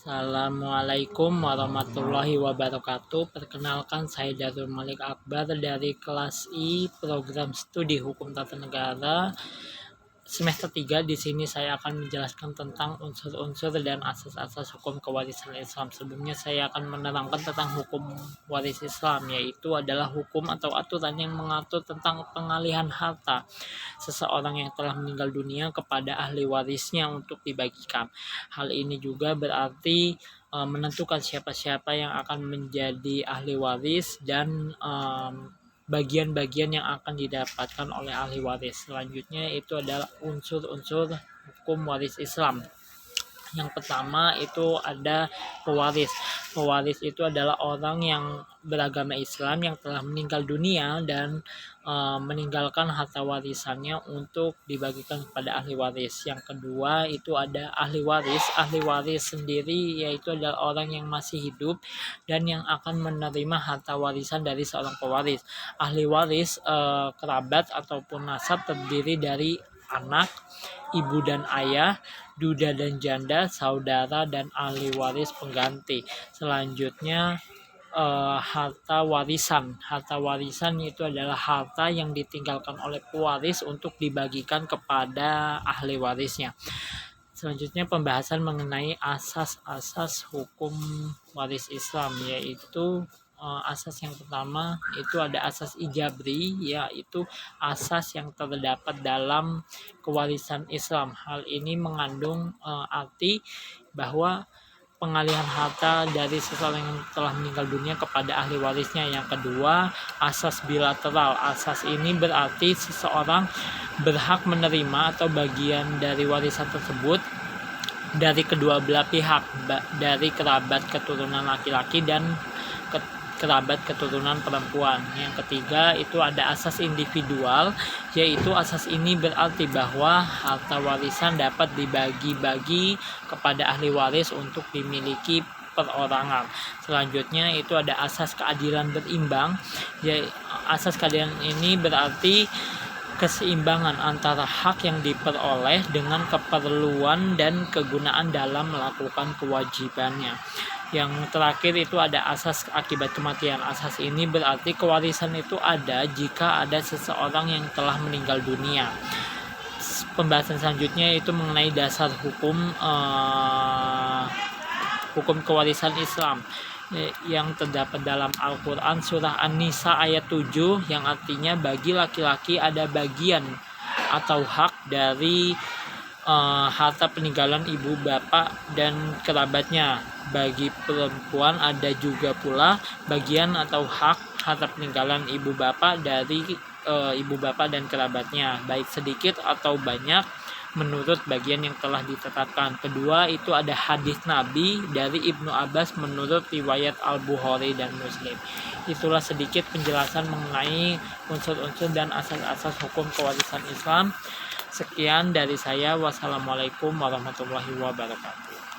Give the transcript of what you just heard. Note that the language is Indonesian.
Assalamualaikum warahmatullahi wabarakatuh. Perkenalkan, saya Darul Malik Akbar dari kelas I program studi Hukum Tata Negara semester 3. Di sini saya akan menjelaskan tentang unsur-unsur dan asas-asas hukum kewarisan Islam. Sebelumnya saya akan menerangkan tentang hukum waris Islam, yaitu adalah hukum atau aturan yang mengatur tentang pengalihan harta seseorang yang telah meninggal dunia kepada ahli warisnya untuk dibagikan. Hal ini juga berarti menentukan siapa-siapa yang akan menjadi ahli waris dan bagian-bagian yang akan didapatkan oleh ahli waris. Selanjutnya itu adalah unsur-unsur hukum waris Islam. Yang pertama itu ada pewaris. Pewaris itu adalah orang yang beragama Islam yang telah meninggal dunia dan meninggalkan harta warisannya untuk dibagikan kepada ahli waris. Yang kedua itu ada ahli waris. Ahli waris sendiri yaitu adalah orang yang masih hidup dan yang akan menerima harta warisan dari seorang pewaris. Ahli waris kerabat ataupun nasab terdiri dari anak, ibu dan ayah, duda dan janda, saudara, dan ahli waris pengganti. Selanjutnya harta warisan. Harta warisan itu adalah harta yang ditinggalkan oleh pewaris untuk dibagikan kepada ahli warisnya. Selanjutnya pembahasan mengenai asas-asas hukum waris Islam, yaitu asas yang pertama itu ada asas ijabri, yaitu asas yang terdapat dalam kewarisan Islam. Hal ini mengandung arti bahwa pengalihan harta dari seseorang yang telah meninggal dunia kepada ahli warisnya. Yang kedua, asas bilateral. Asas ini berarti seseorang berhak menerima atau bagian dari warisan tersebut dari kedua belah pihak, dari kerabat keturunan laki-laki dan kerabat keturunan perempuan. Yang ketiga itu ada asas individual, yaitu asas ini berarti bahwa harta warisan dapat dibagi-bagi kepada ahli waris untuk dimiliki perorangan. Selanjutnya itu ada asas keadilan berimbang. Asas keadilan ini berarti keseimbangan antara hak yang diperoleh dengan keperluan dan kegunaan dalam melakukan kewajibannya. Yang terakhir itu ada asas akibat kematian. Asas ini berarti kewarisan itu ada jika ada seseorang yang telah meninggal dunia. Pembahasan selanjutnya itu mengenai dasar hukum kewarisan Islam yang terdapat dalam Al-Quran surah An-Nisa ayat 7, yang artinya bagi laki-laki ada bagian atau hak dari harta peninggalan ibu bapak dan kerabatnya. Bagi perempuan ada juga pula bagian atau hak harta peninggalan ibu bapak dari ibu bapak dan kerabatnya, baik sedikit atau banyak menurut bagian yang telah ditetapkan. Kedua itu ada hadis Nabi dari Ibnu Abbas menurut riwayat Al-Bukhari dan Muslim. Itulah sedikit penjelasan mengenai unsur-unsur dan asas-asas hukum kewarisan Islam. Sekian dari saya. Wassalamualaikum warahmatullahi wabarakatuh.